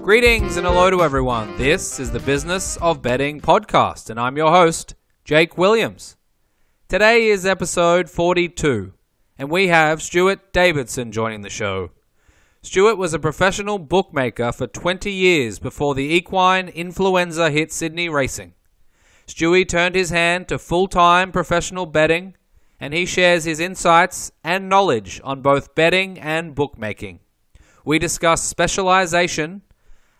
Greetings and hello to everyone. This is the Business of Betting podcast, and I'm your host, Jake Williams. Today is episode 42, and we have Stewart Davidson joining the show. Stewart was a professional bookmaker for 20 years before the equine influenza hit Sydney racing. Stewie turned his hand to full-time professional betting, and he shares his insights and knowledge on both betting and bookmaking. We discuss specialization,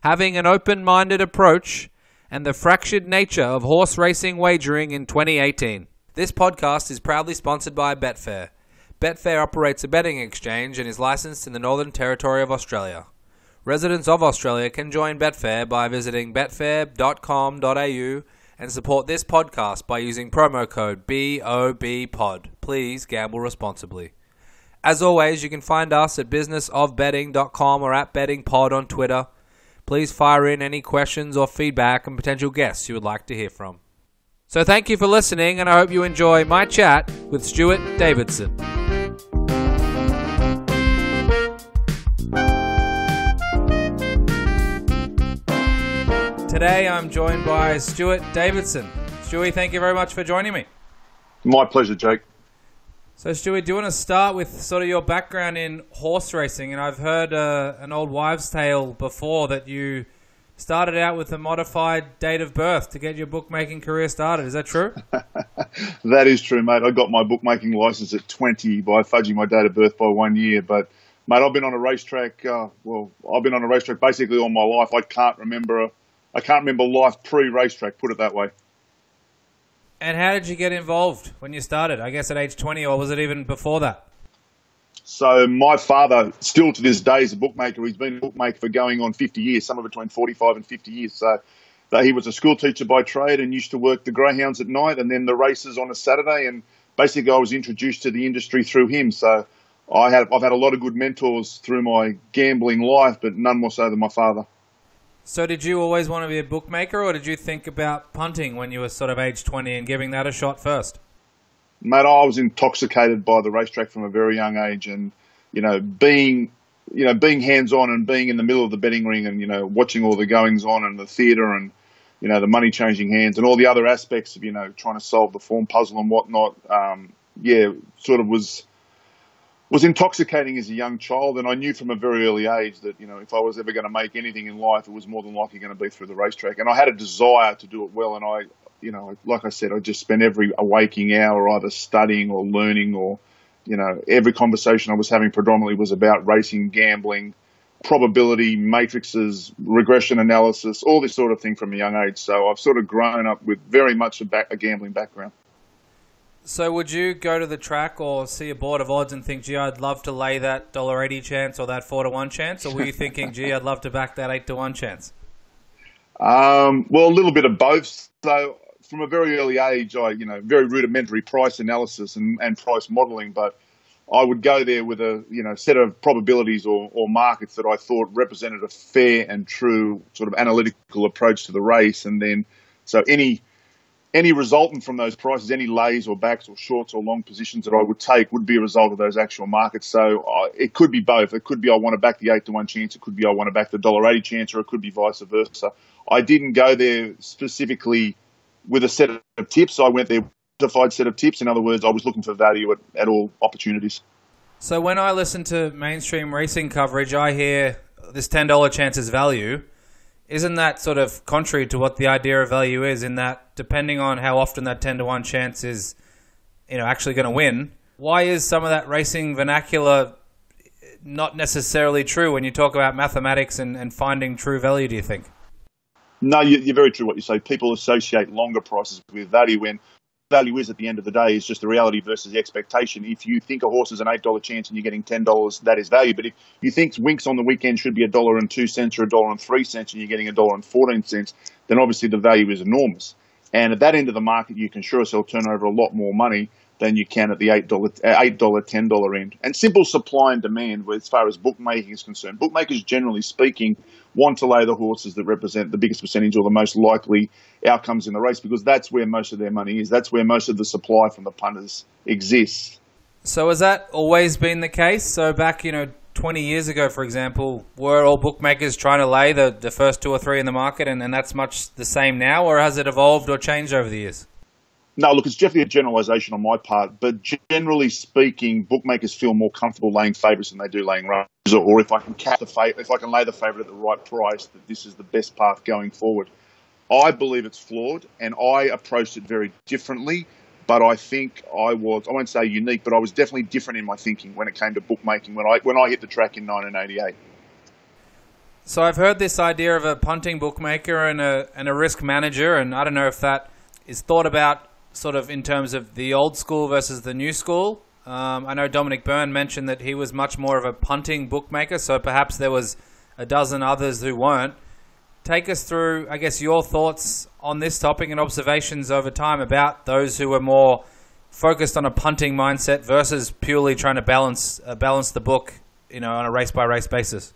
having an open-minded approach, and the fractured nature of horse racing wagering in 2018. This podcast is proudly sponsored by Betfair. Betfair operates a betting exchange and is licensed in the Northern Territory of Australia. Residents of Australia can join Betfair by visiting betfair.com.au and support this podcast by using promo code BOBPOD. Please gamble responsibly. As always, you can find us at businessofbetting.com or at bettingpod on Twitter. Please fire in any questions or feedback and potential guests you would like to hear from. So thank you for listening, and I hope you enjoy my chat with Stewart Davidson. Today I'm joined by Stewart Davidson. Stewie, thank you very much for joining me. My pleasure, Jake. So Stewie, do you want to start with sort of your background in horse racing? And I've heard an old wives' tale before that you started out with a modified date of birth to get your bookmaking career started. Is that true? That is true, mate. I got my bookmaking license at 20 by fudging my date of birth by 1 year. But, mate, I've been on a racetrack, basically all my life. I can't remember life pre-racetrack, put it that way. And how did you get involved when you started? I guess at age 20, or was it even before that? So my father, still to this day, is a bookmaker. He's been a bookmaker for going on 50 years, somewhere between 45 and 50 years. So he was a school teacher by trade and used to work the greyhounds at night and then the races on a Saturday. And basically I was introduced to the industry through him. So I've had a lot of good mentors through my gambling life, but none more so than my father. So did you always want to be a bookmaker, or did you think about punting when you were sort of age 20 and giving that a shot first? Mate, I was intoxicated by the racetrack from a very young age, and being hands-on and being in the middle of the betting ring and watching all the goings-on and the theatre and the money changing hands and all the other aspects of trying to solve the form puzzle and whatnot. Sort of was intoxicating as a young child, and I knew from a very early age that if I was ever going to make anything in life, it was more than likely going to be through the racetrack. And I had a desire to do it well, and like I said, I just spent every waking hour either studying or learning, or every conversation I was having predominantly was about racing, gambling, probability, matrices, regression analysis, all this sort of thing from a young age. So I've sort of grown up with very much a gambling background. So would you go to the track or see a board of odds and think, gee, I'd love to lay that $1.80 chance or that 4-to-1 chance? Or were you thinking, gee, I'd love to back that 8-to-1 chance? Well, a little bit of both. So from a very early age, I, very rudimentary price analysis and price modelling, but I would go there with a, set of probabilities or markets that I thought represented a fair and true sort of analytical approach to the race. And then, so any resultant from those prices, any lays or backs or shorts or long positions that I would take would be a result of those actual markets. So it could be both. It could be I want to back the 8-to-1 chance. It could be I want to back the $1.80 chance, or it could be vice versa. I didn't go there specifically with a set of tips. I went there with a modified set of tips. In other words, I was looking for value at all opportunities. So when I listen to mainstream racing coverage, I hear this $10 chance is value. Isn't that sort of contrary to what the idea of value is, in that depending on how often that 10-to-1 chance is, actually going to win, why is some of that racing vernacular not necessarily true when you talk about mathematics and finding true value, do you think? No, you're very true what you say. People associate longer prices with value, when value is, at the end of the day, is just the reality versus the expectation. If you think a horse is an $8 chance and you're getting $10, that is value. But if you think Winks on the weekend should be $1.02 or $1.03 and you're getting $1.14, then obviously the value is enormous. And at that end of the market, you can sure as hell turn over a lot more money than you can at the $8, $10 end. And simple supply and demand as far as bookmaking is concerned. Bookmakers, generally speaking, want to lay the horses that represent the biggest percentage or the most likely outcomes in the race, because that's where most of their money is. That's where most of the supply from the punters exists. So has that always been the case? So back, 20 years ago, for example, were all bookmakers trying to lay the first two or three in the market, and that's much the same now, or has it evolved or changed over the years? No, look, it's definitely a generalisation on my part, but generally speaking, bookmakers feel more comfortable laying favourites than they do laying runners, or if I can lay the favourite at the right price, that this is the best path going forward. I believe it's flawed, and I approached it very differently, but I think I won't say unique, but I was definitely different in my thinking when it came to bookmaking when I hit the track in 1988. So I've heard this idea of a punting bookmaker and a risk manager, and I don't know if that is thought about sort of in terms of the old school versus the new school. I know Dominic Byrne mentioned that he was much more of a punting bookmaker, so perhaps there was a dozen others who weren't. Take us through, I guess, your thoughts on this topic and observations over time about those who were more focused on a punting mindset versus purely trying to balance the book, on a race-by-race basis.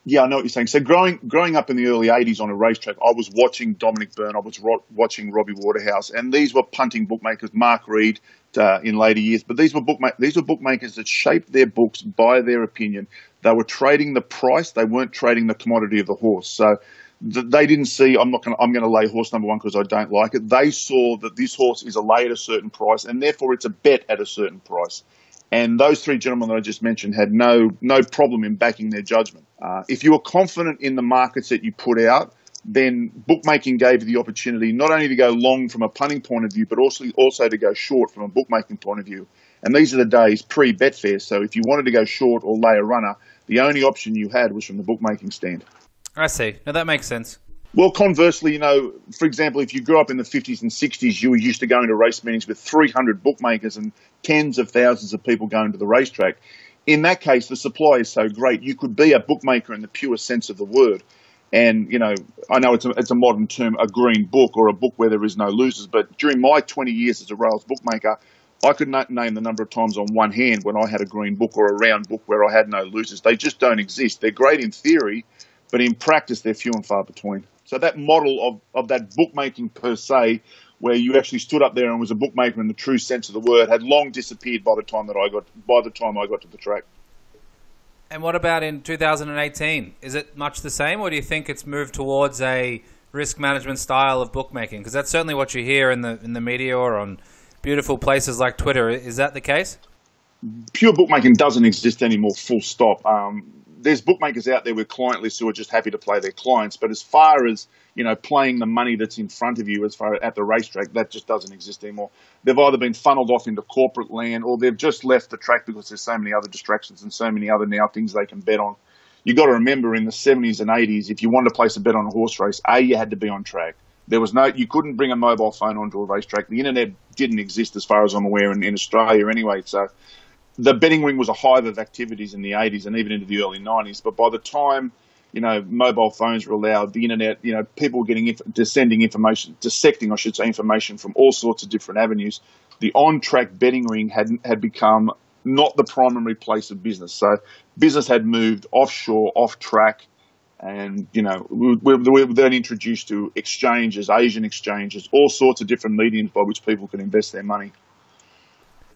Yeah, I know what you're saying. So growing up in the early 80s on a racetrack, I was watching Dominic Byrne, I was watching Robbie Waterhouse, and these were punting bookmakers, Mark Reed in later years. But these were bookmakers that shaped their books by their opinion. They were trading the price, they weren't trading the commodity of the horse. So they didn't see, I'm going to lay horse number one because I don't like it. They saw that this horse is a lay at a certain price, and therefore it's a bet at a certain price. And those three gentlemen that I just mentioned had no problem in backing their judgment. If you were confident in the markets that you put out, then bookmaking gave you the opportunity not only to go long from a punting point of view, but also to go short from a bookmaking point of view. And these are the days pre-Betfair, so if you wanted to go short or lay a runner, the only option you had was from the bookmaking stand. I see. Now that makes sense. Well, conversely, for example, if you grew up in the 50s and 60s, you were used to going to race meetings with 300 bookmakers and tens of thousands of people going to the racetrack. In that case, the supply is so great, you could be a bookmaker in the pure sense of the word. And, I know it's a modern term, a green book or a book where there is no losers, but during my 20 years as a rails bookmaker, I could not name the number of times on one hand when I had a green book or a round book where I had no losers. They just don't exist. They're great in theory, but in practice, they're few and far between. So that model of that bookmaking per se, where you actually stood up there and was a bookmaker in the true sense of the word, had long disappeared by the time I got to the track. And what about in 2018? Is it much the same, or do you think it's moved towards a risk management style of bookmaking? Because that's certainly what you hear in the media or on beautiful places like Twitter. Is that the case? Pure bookmaking doesn't exist anymore, full stop. There's bookmakers out there with client lists who are just happy to play their clients. But as far as, playing the money that's in front of you at the racetrack, that just doesn't exist anymore. They've either been funneled off into corporate land or they've just left the track because there's so many other distractions and so many other now things they can bet on. You got to remember in the 70s and 80s, if you wanted to place a bet on a horse race, you had to be on track. You couldn't bring a mobile phone onto a racetrack. The internet didn't exist as far as I'm aware in Australia anyway. So the betting ring was a hive of activities in the 80s and even into the early 90s. But by the time, mobile phones were allowed, the internet, people were getting dissecting information from all sorts of different avenues. The on-track betting ring had become not the primary place of business. So business had moved offshore, off-track, and, we were then introduced to exchanges, Asian exchanges, all sorts of different mediums by which people could invest their money.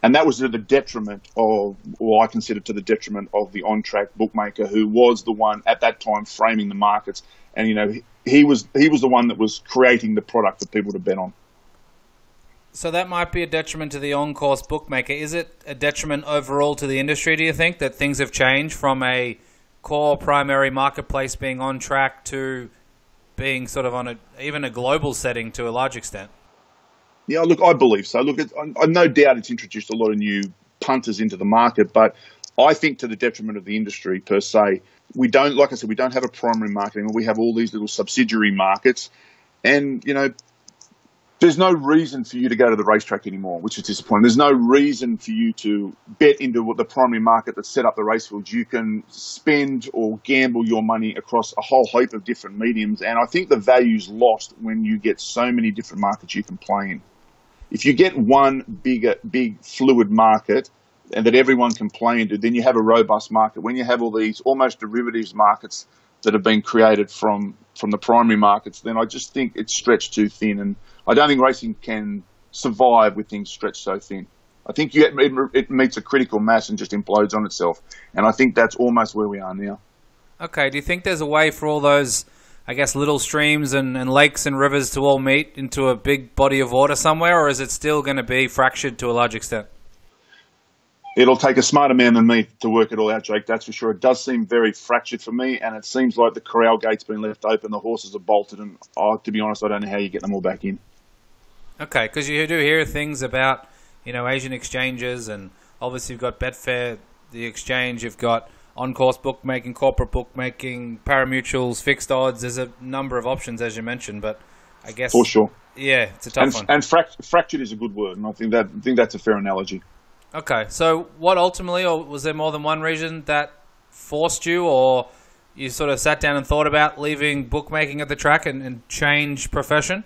And that was to the detriment I consider to the detriment of the on-track bookmaker, who was the one at that time framing the markets. And, he was the one that was creating the product for people to bet on. So that might be a detriment to the on-course bookmaker. Is it a detriment overall to the industry, do you think, that things have changed from a core primary marketplace being on track to being sort of on even a global setting to a large extent? Yeah, look, I believe so. Look, I no doubt it's introduced a lot of new punters into the market, but I think to the detriment of the industry per se. We don't have a primary market anymore. We have all these little subsidiary markets, and, there's no reason for you to go to the racetrack anymore, which is disappointing. There's no reason for you to bet into the primary market that set up the race fields. You can spend or gamble your money across a whole heap of different mediums, and I think the value's lost when you get so many different markets you can play in. If you get one big fluid market and that everyone can play into, then you have a robust market. When you have all these almost derivatives markets that have been created from the primary markets, then I just think it's stretched too thin, and I don't think racing can survive with things stretched so thin. I think it meets a critical mass and just implodes on itself. And I think that's almost where we are now. Okay, do you think there's a way for all those, I guess, little streams and lakes and rivers to all meet into a big body of water somewhere, or is it still going to be fractured to a large extent? It'll take a smarter man than me to work it all out, Jake, that's for sure. It does seem very fractured for me, and it seems like the corral gate's been left open, the horses are bolted, and to be honest, I don't know how you get them all back in. Okay, because you do hear things about, Asian exchanges, and obviously you've got Betfair, the exchange, you've got on-course bookmaking, corporate bookmaking, parimutuels, fixed odds. There's a number of options, as you mentioned, but I guess... For sure. Yeah, it's a tough one. And fractured is a good word, and I think that's a fair analogy. Okay, so what ultimately, or was there more than one reason that forced you, or you sort of sat down and thought about leaving bookmaking at the track and change profession?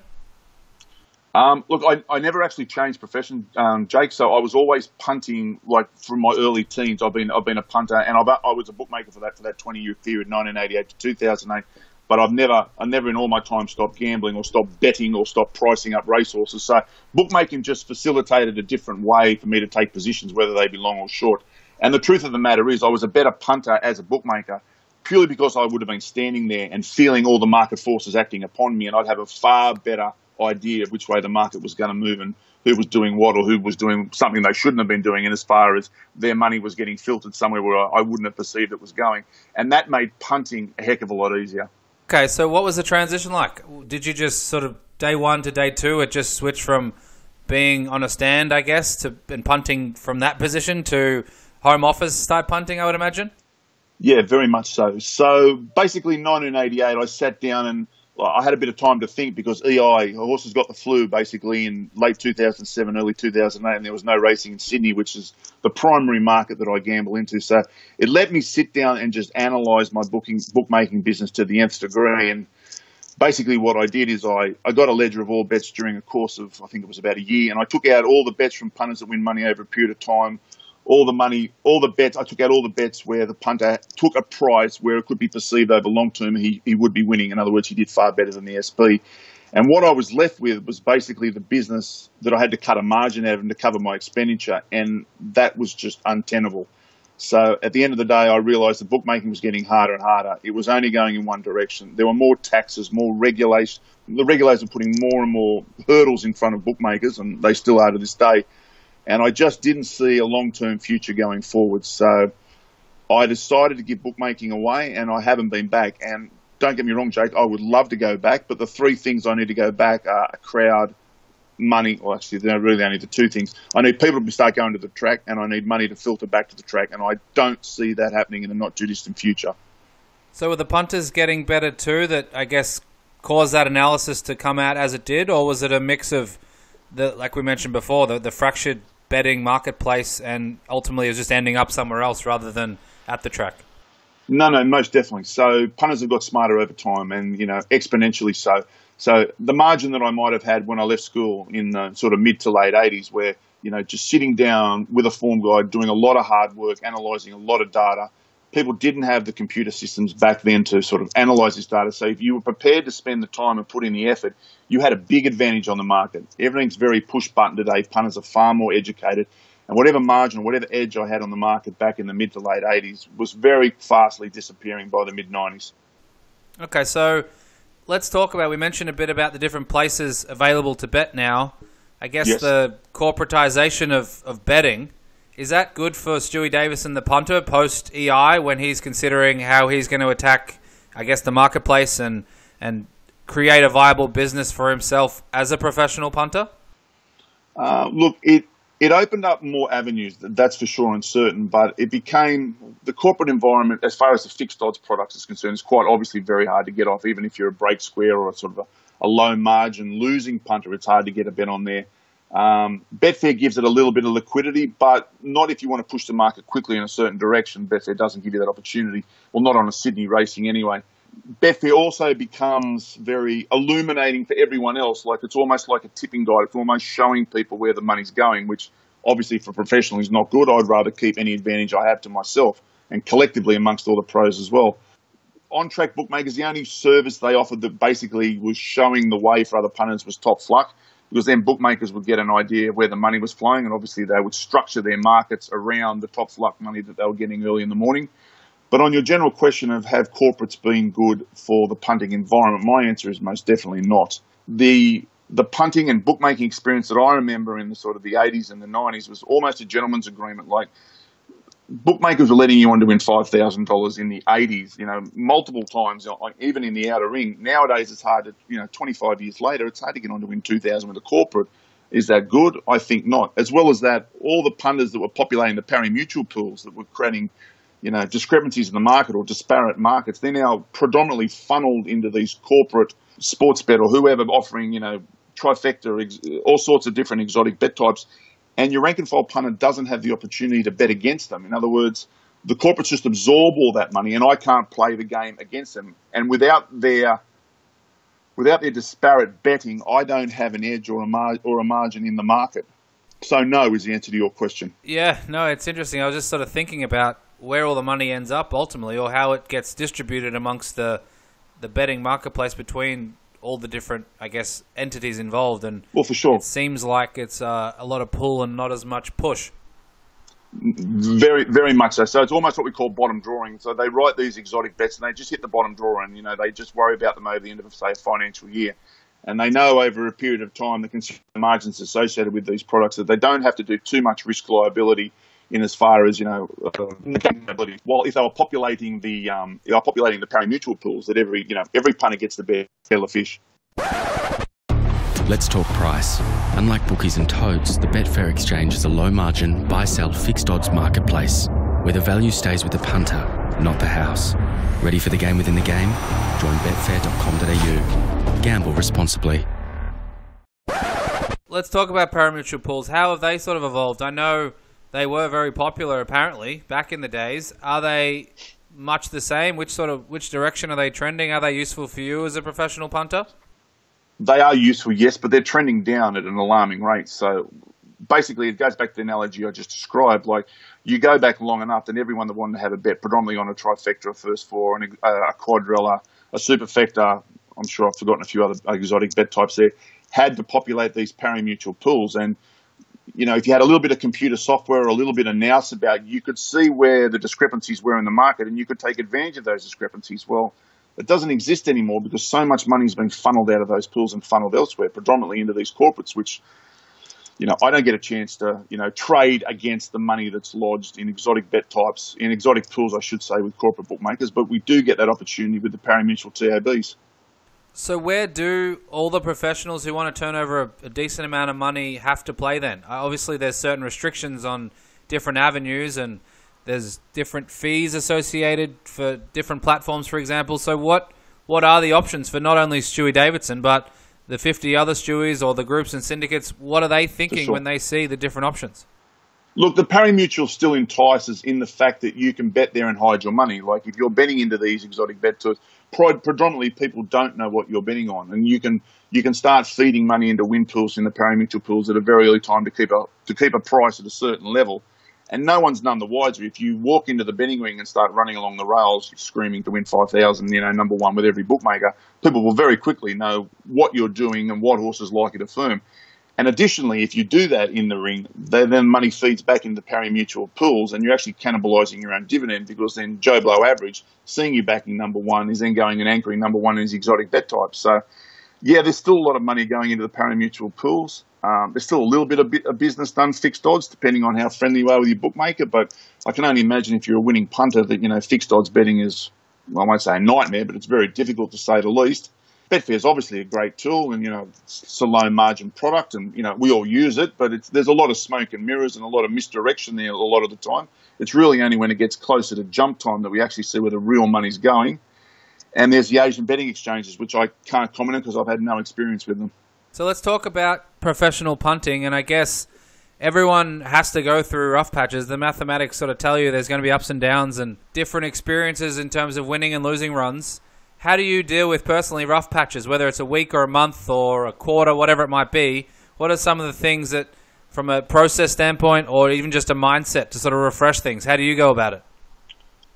Look, I never actually changed profession, Jake. So I was always punting, like from my early teens. I've been a punter, and I was a bookmaker for that 20-year period, 1988 to 2008. But I never in all my time stopped gambling or stopped betting or stopped pricing up racehorses. So bookmaking just facilitated a different way for me to take positions, whether they be long or short. And the truth of the matter is, I was a better punter as a bookmaker purely because I would have been standing there and feeling all the market forces acting upon me, and I'd have a far better idea of which way the market was going to move and who was doing what or who was doing something they shouldn't have been doing, and as far as their money was getting filtered somewhere where I wouldn't have perceived it was going. And that made punting a heck of a lot easier. Okay, so what was the transition like? Did you just sort of day one to day two, it just switched from being on a stand, I guess, and punting from that position to home office type punting, I would imagine? Yeah, very much so. So basically 1988, I sat down and I had a bit of time to think because horses got the flu basically in late 2007, early 2008, and there was no racing in Sydney, which is the primary market that I gamble into. So it let me sit down and just analyse my bookmaking business to the nth degree. And basically what I did is I got a ledger of all bets during a course of, I think it was about a year, and I took out all the bets from punters that win money over a period of time, I took out all the bets where the punter took a price where it could be perceived over long term he would be winning. In other words, he did far better than the SP. And what I was left with was basically the business that I had to cut a margin out of and to cover my expenditure, and that was just untenable. So at the end of the day, I realised the bookmaking was getting harder and harder. It was only going in one direction. There were more taxes, more regulation. The regulators were putting more and more hurdles in front of bookmakers, and they still are to this day. And I just didn't see a long-term future going forward. So I decided to give bookmaking away, and I haven't been back. And don't get me wrong, Jake, I would love to go back, but the three things I need to go back are a crowd, money. Well, actually, they're really only the two things. I need people to start going to the track, and I need money to filter back to the track. And I don't see that happening in the not-too-distant future. So were the punters getting better too that, I guess, caused that analysis to come out as it did? Or was it a mix of, like we mentioned before, the fractured betting marketplace, and ultimately it was just ending up somewhere else rather than at the track? No, most definitely. So punters have got smarter over time, and exponentially so. So the margin that I might have had when I left school in the sort of mid to late 80s, where just sitting down with a form guide, doing a lot of hard work, analysing a lot of data. People didn't have the computer systems back then to sort of analyse this data. So if you were prepared to spend the time and put in the effort, you had a big advantage on the market. Everything's very push button today. Punters are far more educated. And whatever margin or whatever edge I had on the market back in the mid to late 80s was very fastly disappearing by the mid 90s. Okay, so let's talk about, we mentioned a bit about the different places available to bet now. I guess yes. The corporatization of betting, is that good for Stewie Davidson, the punter, post-EI, when he's considering how he's going to attack, I guess, the marketplace and create a viable business for himself as a professional punter? Look, it opened up more avenues, that's for sure and certain, but it became, the corporate environment, as far as the fixed odds products is concerned, is quite obviously very hard to get off. Even if you're a break square or a sort of a low margin losing punter, it's hard to get a bet on there. Betfair gives it a little bit of liquidity, but not if you want to push the market quickly in a certain direction. Betfair doesn't give you that opportunity. Well, not on a Sydney racing anyway. Betfair also becomes very illuminating for everyone else. Like it's almost like a tipping guide. It's almost showing people where the money's going, which obviously for professionals is not good. I'd rather keep any advantage I have to myself and collectively amongst all the pros as well. On-track bookmakers, the only service they offered that basically was showing the way for other punters was Top Fluck. because then bookmakers would get an idea of where the money was flowing, and obviously they would structure their markets around the top luck money that they were getting early in the morning. But on your general question of have corporates been good for the punting environment, my answer is most definitely not. The punting and bookmaking experience that I remember in the sort of the 80s and the 90s was almost a gentleman's agreement. Like, bookmakers were letting you on to win $5,000 in the 80s, multiple times, even in the outer ring. Nowadays, it's hard to, 25 years later, it's hard to get on to win 2,000 with a corporate. Is that good? I think not. As well as that, all the punters that were populating the pari-mutuel pools that were creating, discrepancies in the market or disparate markets, they're now predominantly funneled into these corporate sports bet or whoever offering, trifecta, all sorts of different exotic bet types. And your rank and file punter doesn't have the opportunity to bet against them. In other words, the corporates just absorb all that money, and I can't play the game against them. And without their disparate betting, I don't have an edge or a margin in the market. So no is the answer to your question. Yeah, no, it's interesting. I was just sort of thinking about where all the money ends up ultimately, or how it gets distributed amongst the betting marketplace between all the different, I guess, entities involved. And well, for sure, it seems like it's a lot of pull and not as much push. Very, very much so. So it's almost what we call bottom drawing. So they write these exotic bets and they just hit the bottom drawer, and they just worry about them over the end of, say, a financial year. And they know over a period of time the consumer margins associated with these products that they don't have to do too much risk liability in as far as well, if they were populating the pari-mutuel pools, that every punter gets the best kettle of fish. Let's talk price. Unlike bookies and toads, the Betfair Exchange is a low-margin, buy-sell, fixed odds marketplace where the value stays with the punter, not the house. Ready for the game within the game? Join betfair.com.au. Gamble responsibly. Let's talk about pari-mutuel pools. How have they sort of evolved? I know they were very popular, apparently, back in the days. Are they much the same? Which direction are they trending? Are they useful for you as a professional punter? They are useful, yes, but they're trending down at an alarming rate. So basically, it goes back to the analogy I just described. Like, you go back long enough, and everyone that wanted to have a bet, predominantly on a trifecta, a first four, a quadrilla, a superfecta, I'm sure I've forgotten a few other exotic bet types there, had to populate these pari-mutuel pools. And if you had a little bit of computer software or a little bit of nous about, you could see where the discrepancies were in the market and you could take advantage of those discrepancies. Well, it doesn't exist anymore because so much money is being funneled out of those pools and funneled elsewhere, predominantly into these corporates, which, I don't get a chance to, trade against the money that's lodged in exotic bet types, in exotic pools, I should say, with corporate bookmakers, but we do get that opportunity with the pari-mutuel TABs. So where do all the professionals who want to turn over a decent amount of money have to play then? Obviously, there's certain restrictions on different avenues and there's different fees associated for different platforms, for example. So what are the options for not only Stewie Davidson, but the 50 other Stewies or the groups and syndicates? What are they thinking when they see the different options? Look, the pari-mutuel still entices in the fact that you can bet there and hide your money. Like, if you're betting into these exotic bet tours, predominantly people don't know what you're betting on, and you can start feeding money into win pools in the pari-mutuel pools at a very early time to keep a price at a certain level, and no one's none the wiser. If you walk into the betting ring and start running along the rails screaming to win 5,000, number one with every bookmaker, people will very quickly know what you're doing and what horses like it firm. And additionally, if you do that in the ring, then money feeds back into the pari-mutuel pools and you're actually cannibalising your own dividend, because then Joe Blow average, seeing you backing number one, is then going and anchoring number one in his exotic bet type. So, yeah, there's still a lot of money going into the pari-mutuel pools. There's still a little bit of business done, fixed odds, depending on how friendly you are with your bookmaker. But I can only imagine if you're a winning punter that, fixed odds betting is, well, I won't say a nightmare, but it's very difficult to say the least. Betfair is obviously a great tool, and it's a low margin product, and we all use it. But there's a lot of smoke and mirrors and a lot of misdirection there a lot of the time. It's really only when it gets closer to jump time that we actually see where the real money's going. And there's the Asian betting exchanges, which I can't comment on because I've had no experience with them. So let's talk about professional punting, and I guess everyone has to go through rough patches. The mathematics sort of tell you there's going to be ups and downs and different experiences in terms of winning and losing runs. How do you deal with personally rough patches, whether it's a week or a month or a quarter, whatever it might be? What are some of the things that, from a process standpoint or even just a mindset to sort of refresh things, how do you go about it?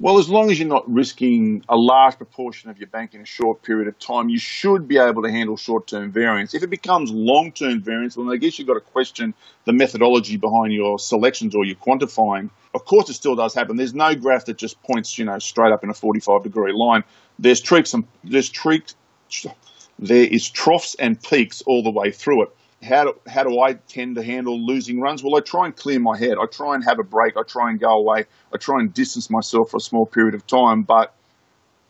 Well, as long as you're not risking a large proportion of your bank in a short period of time, you should be able to handle short-term variance. If it becomes long-term variance, well, I guess you've got to question the methodology behind your selections or your quantifying. Of course, it still does happen. There's no graph that just points, straight up in a 45-degree line. There is troughs and peaks all the way through it. How do I tend to handle losing runs? Well, I try and clear my head. I try and have a break. I try and go away. I try and distance myself for a small period of time. But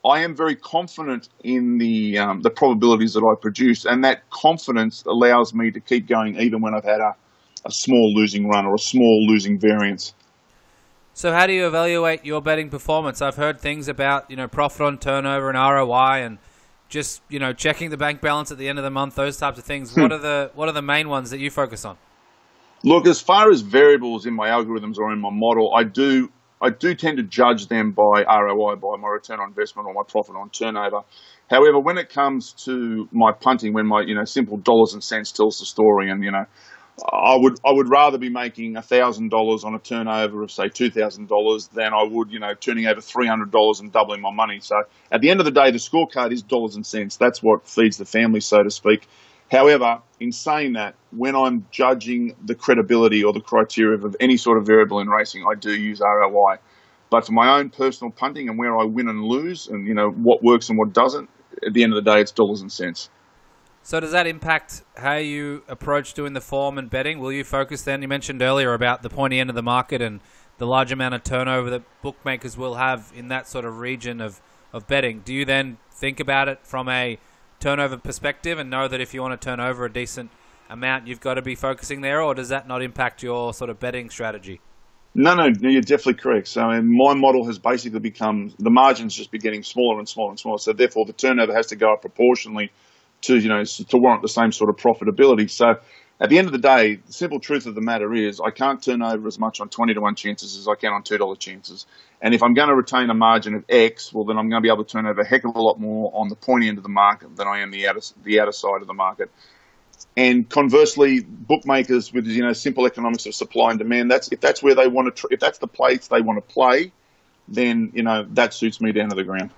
I am very confident in the probabilities that I produce, and that confidence allows me to keep going even when I've had a small losing run or a small losing variance. So how do you evaluate your betting performance? I've heard things about, profit on turnover and ROI and just, checking the bank balance at the end of the month, those types of things. What are the main ones that you focus on? Look, as far as variables in my algorithms or in my model, I do tend to judge them by ROI, by my return on investment or my profit on turnover. However, when it comes to my punting, when my simple dollars and cents tells the story, and I would rather be making $1,000 on a turnover of say $2,000 than I would turning over $300 and doubling my money. So at the end of the day, the scorecard is dollars and cents. That's what feeds the family, so to speak. However, in saying that, when I'm judging the credibility or the criteria of any sort of variable in racing, I do use ROI. But for my own personal punting and where I win and lose, and what works and what doesn't, at the end of the day, it's dollars and cents. So does that impact how you approach doing the form and betting? Will you focus then, you mentioned earlier about the pointy end of the market and the large amount of turnover that bookmakers will have in that sort of region of betting. Do you then think about it from a turnover perspective and know that if you want to turn over a decent amount, you've got to be focusing there, or does that not impact your sort of betting strategy? No, you're definitely correct. So my model has basically become, the margins just be getting smaller and smaller and smaller. So therefore the turnover has to go up proportionally to warrant the same sort of profitability. So at the end of the day, the simple truth of the matter is I can't turn over as much on 20-to-1 chances as I can on $2 chances. And if I'm going to retain a margin of X, well, then I'm going to be able to turn over a heck of a lot more on the pointy end of the market than I am the outer side of the market. And conversely, bookmakers with simple economics of supply and demand, if that's where they want to, if that's the place they want to play, then that suits me down to the ground.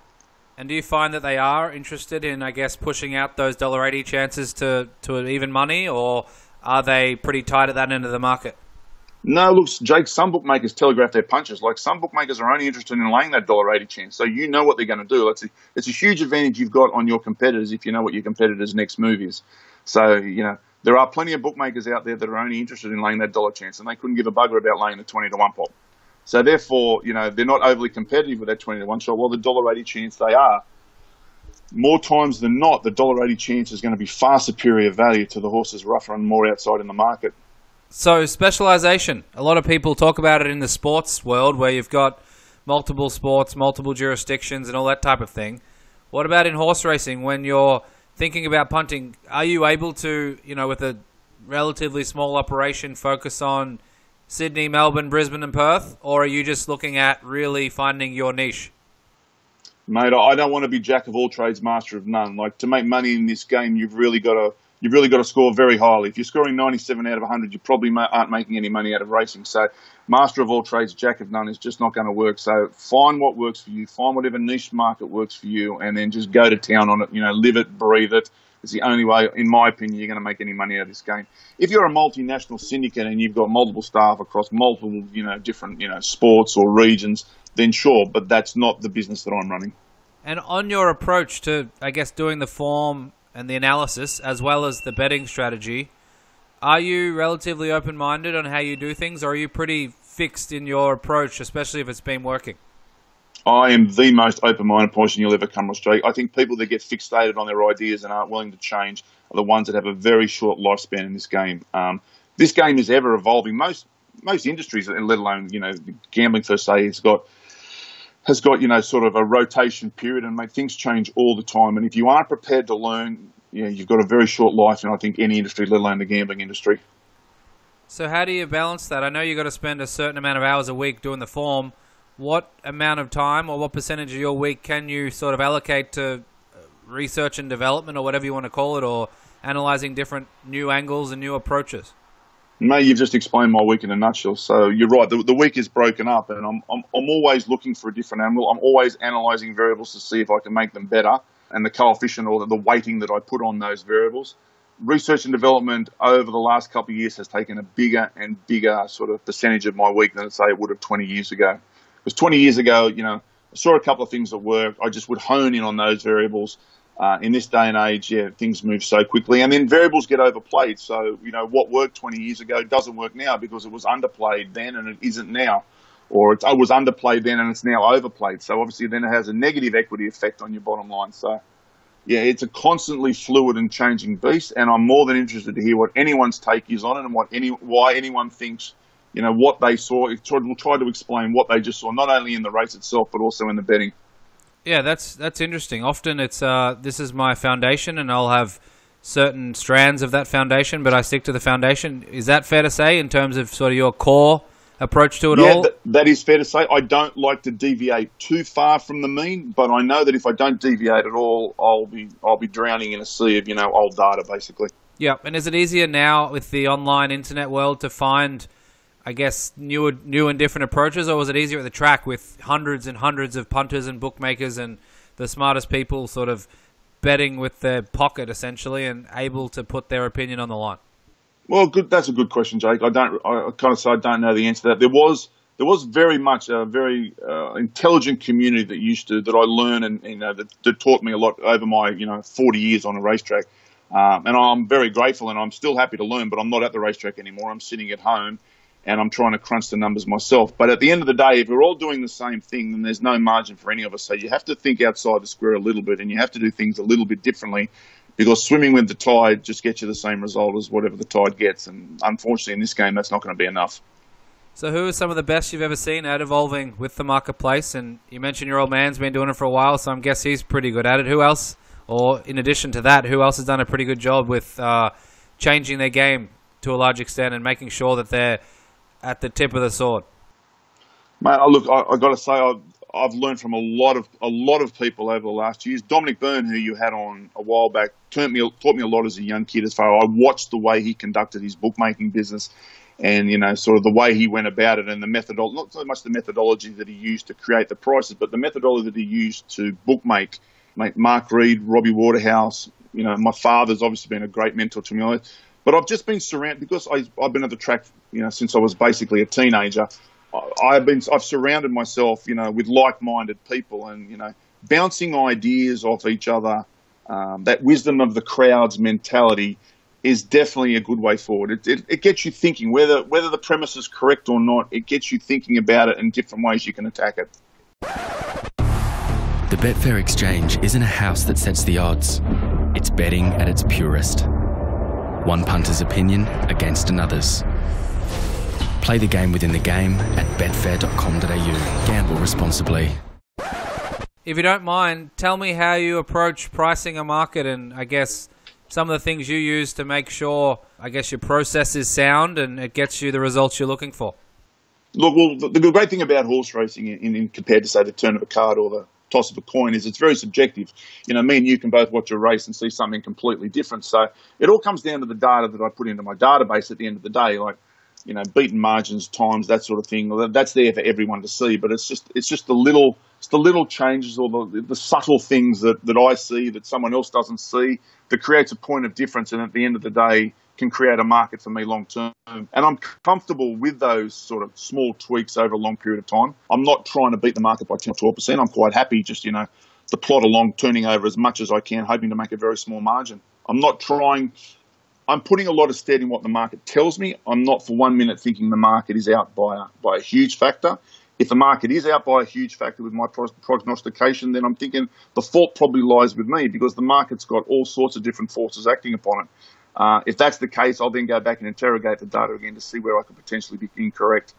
And do you find that they are interested in, I guess, pushing out those $1.80 chances to even money, or are they pretty tight at that end of the market? No, look, Jake, some bookmakers telegraph their punches. Like, some bookmakers are only interested in laying that $1.80 chance, so you know what they're going to do. It's a huge advantage you've got on your competitors if you know what your competitor's next move is. So, there are plenty of bookmakers out there that are only interested in laying that $1 chance, and they couldn't give a bugger about laying the 20-to-1 pop. So therefore, they're not overly competitive with that 20-to-1 shot. Well, the $1.80 chance they are. More times than not, the $1.80 chance is going to be far superior value to the horses rougher and more outside in the market. So specialization. A lot of people talk about it in the sports world where you've got multiple sports, multiple jurisdictions and all that type of thing. What about in horse racing when you're thinking about punting? Are you able to, with a relatively small operation, focus on Sydney, Melbourne, Brisbane and Perth? Or are you just looking at really finding your niche? Mate, I don't want to be jack of all trades, master of none. Like, to make money in this game, you've really got to score very highly. If you're scoring 97 out of 100, you probably aren't making any money out of racing. So master of all trades, jack of none is just not going to work. So find what works for you, find whatever niche market works for you, and then just go to town on it. Live it, breathe it. It's the only way, in my opinion, you're going to make any money out of this game. If you're a multinational syndicate and you've got multiple staff across multiple, different, sports or regions, then sure, but that's not the business that I'm running. And on your approach to, I guess, doing the form and the analysis, as well as the betting strategy, are you relatively open-minded on how you do things, or are you pretty fixed in your approach, especially if it's been working? I am the most open-minded person you'll ever come across, Jake. I think people that get fixated on their ideas and aren't willing to change are the ones that have a very short lifespan in this game. This game is ever evolving. Most industries, let alone gambling per se, has got sort of a rotation period, and things change all the time. And if you aren't prepared to learn, you've got a very short life in, I think, any industry, let alone the gambling industry. So how do you balance that? I know you've got to spend a certain amount of hours a week doing the form. What amount of time or what percentage of your week can you sort of allocate to research and development, or whatever you want to call it, or analyzing different new angles and new approaches? Mate, you've just explained my week in a nutshell. So you're right. The week is broken up, and I'm always looking for a different angle. I'm always analysing variables to see if I can make them better, and the coefficient or the weighting that I put on those variables. Research and development over the last couple of years has taken a bigger and bigger sort of percentage of my week than, say, it would have 20 years ago. Because 20 years ago, I saw a couple of things that worked. I just would hone in on those variables. In this day and age, things move so quickly, and then variables get overplayed. So, what worked 20 years ago doesn't work now because it was underplayed then and it isn't now. Or it was underplayed then and it's now overplayed. So obviously then it has a negative equity effect on your bottom line. So, it's a constantly fluid and changing beast, and I'm more than interested to hear what anyone's take is on it and why anyone thinks, what they saw. We'll try to explain what they just saw, not only in the race itself, but also in the betting. Yeah, that's interesting. Often it's this is my foundation, and I'll have certain strands of that foundation, but I stick to the foundation. Is that fair to say in terms of sort of your core approach to it all? Yeah, that is fair to say. I don't like to deviate too far from the mean, but I know that if I don't deviate at all, I'll be drowning in a sea of old data, basically. Yeah, and is it easier now with the online internet world to find, I guess, new and different approaches, or was it easier at the track with hundreds and hundreds of punters and bookmakers and the smartest people sort of betting with their pocket essentially and able to put their opinion on the line? Well, good. That's a good question, Jake. I don't know the answer to that. There was very much a very intelligent community that I learned and that taught me a lot over my 40 years on a racetrack, and I'm very grateful, and I'm still happy to learn. But I'm not at the racetrack anymore. I'm sitting at home, and I'm trying to crunch the numbers myself. But at the end of the day, if we're all doing the same thing, then there's no margin for any of us. So you have to think outside the square a little bit, and you have to do things a little bit differently, because swimming with the tide just gets you the same result as whatever the tide gets. And unfortunately, in this game, that's not going to be enough. So who are some of the best you've ever seen out evolving with the marketplace? And you mentioned your old man's been doing it for a while, so I guess he's pretty good at it. Who else, or in addition to that, who else has done a pretty good job with changing their game to a large extent and making sure that they're at the tip of the sword? Mate, look, I got to say, I've learned from a lot of people over the last years. Dominic Byrne, who you had on a while back, taught me a lot as a young kid. As far as I watched the way he conducted his bookmaking business, and sort of the way he went about it, and the methodology, not so much the methodology that he used to create the prices, but the methodology that he used to bookmake. Mate, Mark Reed, Robbie Waterhouse, my father's obviously been a great mentor to me. But I've just been surrounded, because I've been at the track, since I was basically a teenager. I've surrounded myself, with like-minded people, and bouncing ideas off each other. That wisdom of the crowd's mentality is definitely a good way forward. It gets you thinking, whether the premise is correct or not. It gets you thinking about it in different ways you can attack it. The Betfair Exchange isn't a house that sets the odds. It's betting at its purest. One punter's opinion against another's. Play the game within the game at betfair.com.au. Gamble responsibly. If you don't mind, tell me how you approach pricing a market, and I guess some of the things you use to make sure, I guess, your process is sound and it gets you the results you're looking for. Look, well, the great thing about horse racing in compared to, say, the turn of a card or the toss of a coin is it's very subjective. Me and you can both watch a race and see something completely different. So it all comes down to the data that I put into my database at the end of the day, like, beaten margins, times, that sort of thing. That's there for everyone to see, but it's just the little changes or the subtle things that I see that someone else doesn't see that creates a point of difference, and at the end of the day can create a market for me long term. And I'm comfortable with those sort of small tweaks over a long period of time. I'm not trying to beat the market by 10 or 12%. I'm quite happy just, to plod along, turning over as much as I can, hoping to make a very small margin. I'm putting a lot of stead in what the market tells me. I'm not for 1 minute thinking the market is out by a huge factor. If the market is out by a huge factor with my prognostication, then I'm thinking the fault probably lies with me, because the market's got all sorts of different forces acting upon it. If that's the case, I'll then go back and interrogate the data again to see where I could potentially be incorrect.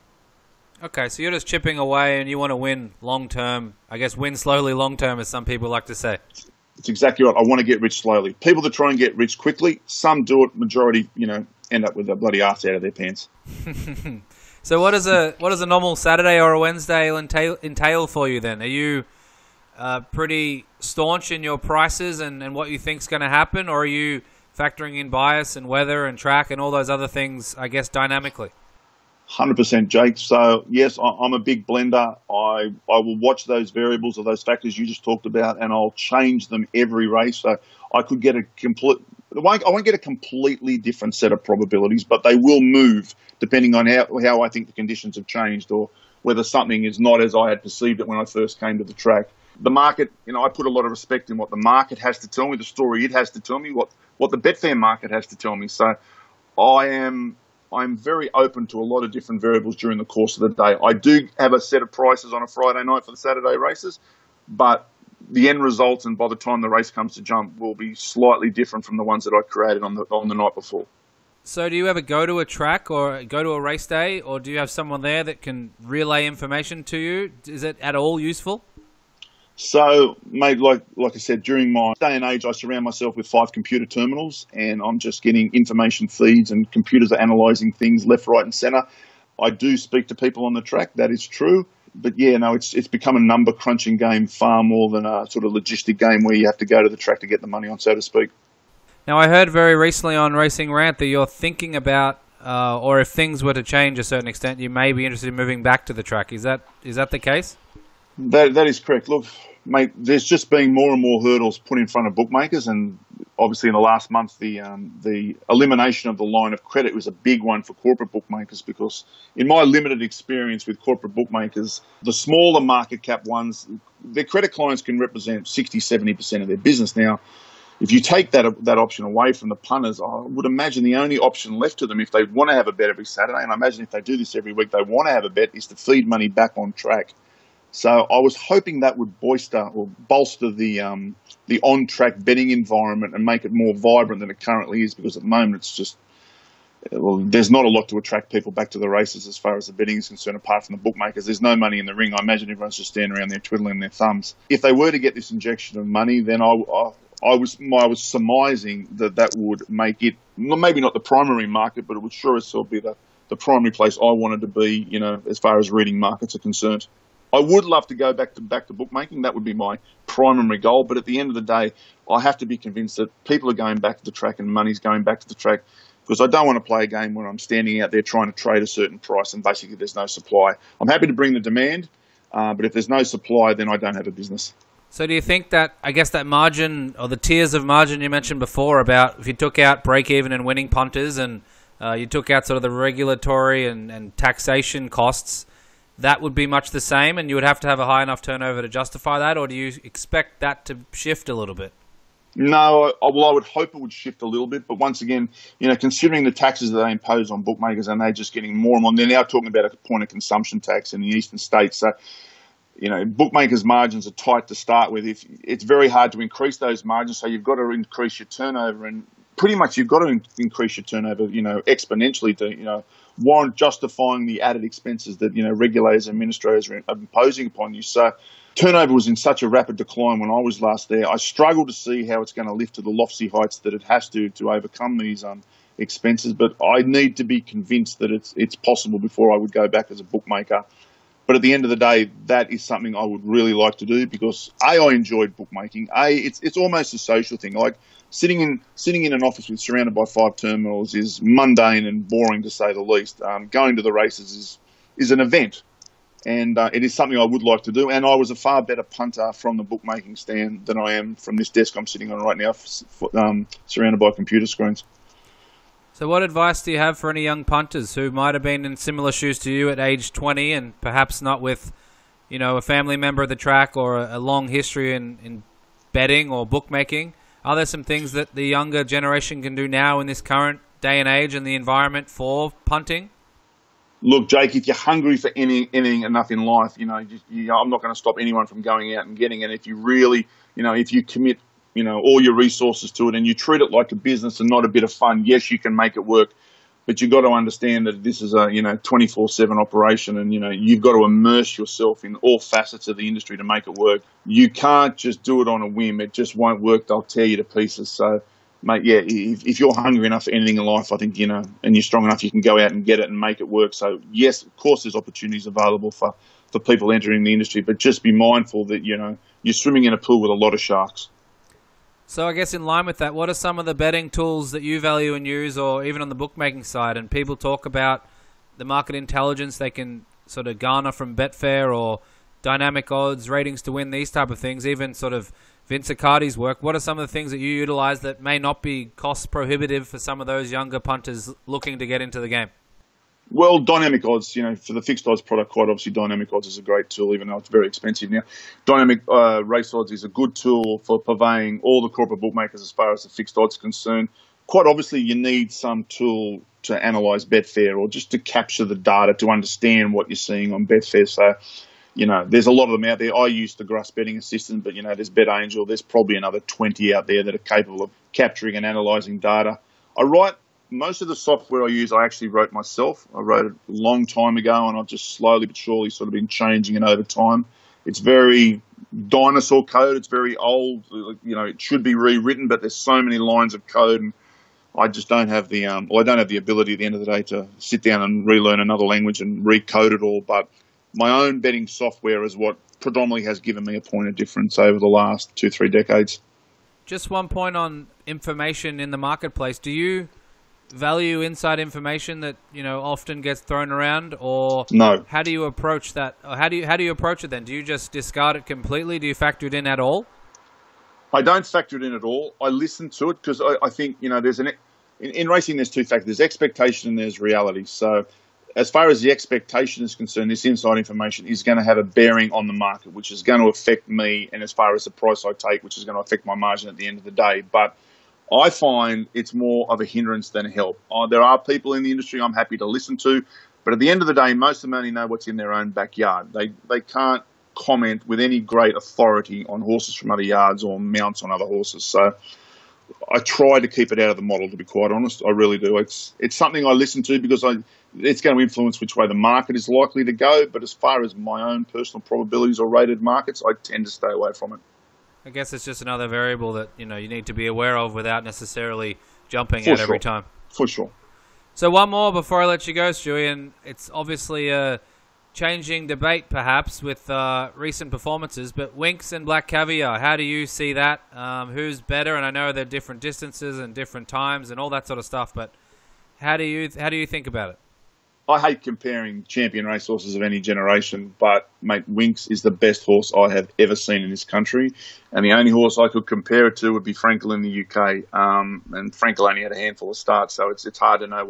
Okay, so you're just chipping away and you want to win long-term. I guess win slowly long-term, as some people like to say. It's exactly right. I want to get rich slowly. People that try and get rich quickly, some do it. Majority, end up with a bloody arse out of their pants. So what does a normal Saturday or a Wednesday entail for you then? Are you pretty staunch in your prices and what you think's going to happen, or are you factoring in bias and weather and track and all those other things, I guess, dynamically. 100%, Jake. So, yes, I'm a big blender. I will watch those variables or those factors you just talked about, and I'll change them every race. So I could get I won't get a completely different set of probabilities, but they will move depending on how I think the conditions have changed or whether something is not as I had perceived it when I first came to the track. The market, I put a lot of respect in what the market has to tell me, the story it has to tell me, what the Betfair market has to tell me. So I'm very open to a lot of different variables during the course of the day. I do have a set of prices on a Friday night for the Saturday races, but the end results and by the time the race comes to jump will be slightly different from the ones that I created on the night before. So do you ever go to a track or go to a race day, or do you have someone there that can relay information to you? Is it at all useful? So, mate, like I said, during my day and age, I surround myself with 5 computer terminals, and I'm just getting information feeds, and computers are analysing things left, right, and centre. I do speak to people on the track, that is true. But yeah, no, it's become a number crunching game far more than a sort of logistic game where you have to go to the track to get the money on, so to speak. Now, I heard very recently on Racing Rant that you're thinking about, or if things were to change to a certain extent, you may be interested in moving back to the track. Is that the case? That is correct. Look, mate, there's just been more and more hurdles put in front of bookmakers, and obviously in the last month, the elimination of the line of credit was a big one for corporate bookmakers, because in my limited experience with corporate bookmakers, the smaller market cap ones, their credit clients can represent 60-70% of their business. Now, if you take that option away from the punters, I would imagine the only option left to them if they want to have a bet every Saturday, and I imagine if they do this every week, they want to have a bet, is to feed money back on track. So I was hoping that would bolster the on-track betting environment and make it more vibrant than it currently is, because at the moment it's just, there's not a lot to attract people back to the races as far as the betting is concerned, apart from the bookmakers. There's no money in the ring. I imagine everyone's just standing around there twiddling their thumbs. If they were to get this injection of money, then I was surmising that would make it, maybe not the primary market, but it would sure as hell be the primary place I wanted to be, as far as reading markets are concerned. I would love to go back to bookmaking. That would be my primary goal. But at the end of the day, I have to be convinced that people are going back to the track and money's going back to the track, because I don't want to play a game where I'm standing out there trying to trade a certain price and basically there's no supply. I'm happy to bring the demand, but if there's no supply, then I don't have a business. So do you think that, I guess that margin, or the tiers of margin you mentioned before, about if you took out break-even and winning punters and you took out sort of the regulatory and taxation costs, that would be much the same, and you would have to have a high enough turnover to justify that, or do you expect that to shift a little bit? No, I would hope it would shift a little bit, but once again, considering the taxes that they impose on bookmakers, and they're just getting more and more, they're now talking about a point of consumption tax in the eastern states. So, bookmakers' margins are tight to start with. It's very hard to increase those margins, so you've got to increase your turnover, and pretty much you've got to increase your turnover, exponentially to, warrant justifying the added expenses that, regulators and administrators are imposing upon you. So turnover was in such a rapid decline when I was last there. I struggle to see how it's going to lift to the lofty heights that it has to overcome these expenses, but I need to be convinced that it's possible before I would go back as a bookmaker. But at the end of the day, that is something I would really like to do, because I enjoyed bookmaking. It's almost a social thing. Like sitting in an office surrounded by 5 terminals is mundane and boring, to say the least. Going to the races is an event, and it is something I would like to do. And I was a far better punter from the bookmaking stand than I am from this desk I'm sitting on right now, surrounded by computer screens. So what advice do you have for any young punters who might have been in similar shoes to you at age 20 and perhaps not with, a family member of the track or a long history in betting or bookmaking? Are there some things that the younger generation can do now in this current day and age and the environment for punting? Look, Jake, if you're hungry for anything enough in life, I'm not going to stop anyone from going out and getting it. If you really, if you commit all your resources to it and you treat it like a business and not a bit of fun, yes, you can make it work. But you've got to understand that this is a 24/7 operation, and you've got to immerse yourself in all facets of the industry to make it work. You can't just do it on a whim; it just won't work. They'll tear you to pieces. So, mate, yeah, if you're hungry enough for anything in life, I think and you're strong enough, you can go out and get it and make it work. So, yes, of course, there's opportunities available for people entering the industry, but just be mindful that you're swimming in a pool with a lot of sharks. So I guess in line with that, what are some of the betting tools that you value and use, or even on the bookmaking side? And people talk about the market intelligence they can sort of garner from Betfair or dynamic odds, ratings to win, these type of things, even sort of Vince Accardi's work. What are some of the things that you utilize that may not be cost prohibitive for some of those younger punters looking to get into the game? Well, dynamic odds, for the fixed odds product, quite obviously dynamic odds is a great tool, even though it's very expensive now. Dynamic race odds is a good tool for purveying all the corporate bookmakers as far as the fixed odds are concerned. Quite obviously, you need some tool to analyse Betfair or just to capture the data to understand what you're seeing on Betfair. So, there's a lot of them out there. I use the Gruss Betting Assistant, but, there's BetAngel. There's probably another 20 out there that are capable of capturing and analysing data. Most of the software I use, I actually wrote myself. I wrote it a long time ago, and I've just slowly but surely sort of been changing it over time. It's very dinosaur code. It's very old. It should be rewritten, but there's so many lines of code, and I just don't have the I don't have the ability at the end of the day to sit down and relearn another language and recode it all. But my own betting software is what predominantly has given me a point of difference over the last 2-3 decades. Just one point on information in the marketplace. Do you value inside information that often gets thrown around, or no? How do you approach that? Or how do you approach it then? Do you just discard it completely? Do you factor it in at all? I don't factor it in at all. I listen to it because I think there's in racing there's two factors: there's expectation and there's reality. So as far as the expectation is concerned, this inside information is going to have a bearing on the market, which is going to affect me, and as far as the price I take, which is going to affect my margin at the end of the day. But I find it's more of a hindrance than a help. There are people in the industry I'm happy to listen to, but at the end of the day, most of them only know what's in their own backyard. They can't comment with any great authority on horses from other yards or mounts on other horses. So I try to keep it out of the model, to be quite honest. I really do. It's something I listen to because it's going to influence which way the market is likely to go. But as far as my own personal probabilities or rated markets, I tend to stay away from it. I guess it's just another variable that you need to be aware of without necessarily jumping at every time. For sure. So one more before I let you go, Stewie, and it's obviously a changing debate perhaps with recent performances, but Winks and Black Caviar, how do you see that? Who's better? And I know they're different distances and different times and all that sort of stuff, but how do you think about it? I hate comparing champion racehorses of any generation, but, mate, Winks is the best horse I have ever seen in this country. And the only horse I could compare it to would be Frankel in the UK. And Frankel only had a handful of starts, so it's hard to know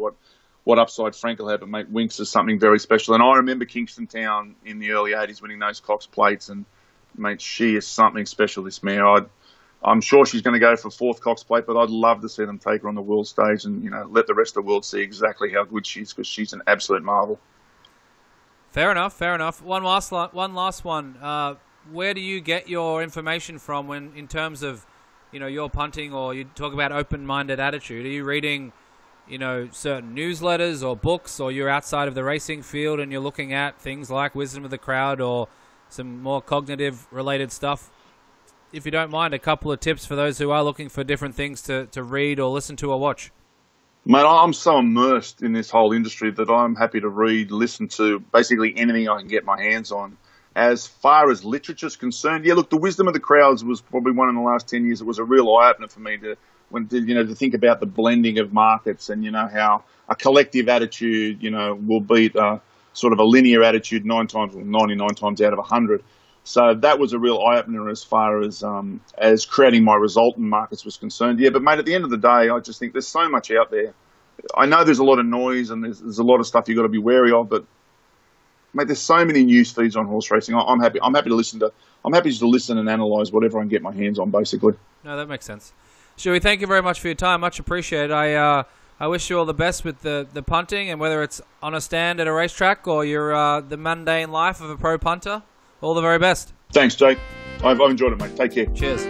what upside Frankel had. But, mate, Winks is something very special. And I remember Kingston Town in the early 80s winning those Cox plates. And, mate, she is something special, this mare. I'm sure she's going to go for fourth Cox plate, but I'd love to see them take her on the world stage and let the rest of the world see exactly how good she is, because she's an absolute marvel. Fair enough. One last one. Where do you get your information from in terms of your punting, or you talk about open-minded attitude? Are you reading certain newsletters or books, or you're outside of the racing field and you're looking at things like Wisdom of the Crowd or some more cognitive related stuff? If you don't mind, a couple of tips for those who are looking for different things to read or listen to or watch. Mate, I'm so immersed in this whole industry that I'm happy to read, listen to basically anything I can get my hands on. As far as literature is concerned, look, the Wisdom of the Crowds was probably one in the last 10 years. It was a real eye-opener for me to think about the blending of markets and, how a collective attitude, will beat sort of a linear attitude 99 times out of 100. So that was a real eye-opener as far as creating my result in markets was concerned. But, mate, at the end of the day, I just think there's so much out there. I know there's a lot of noise and there's a lot of stuff you've got to be wary of, but, mate, there's so many news feeds on horse racing. I'm happy to listen and analyse whatever I can get my hands on, basically. No, that makes sense. Stewie, thank you very much for your time. Much appreciated. I wish you all the best with the punting, and whether it's on a stand at a racetrack or you're the mundane life of a pro punter. All the very best. Thanks, Jake. I've enjoyed it, mate. Take care. Cheers.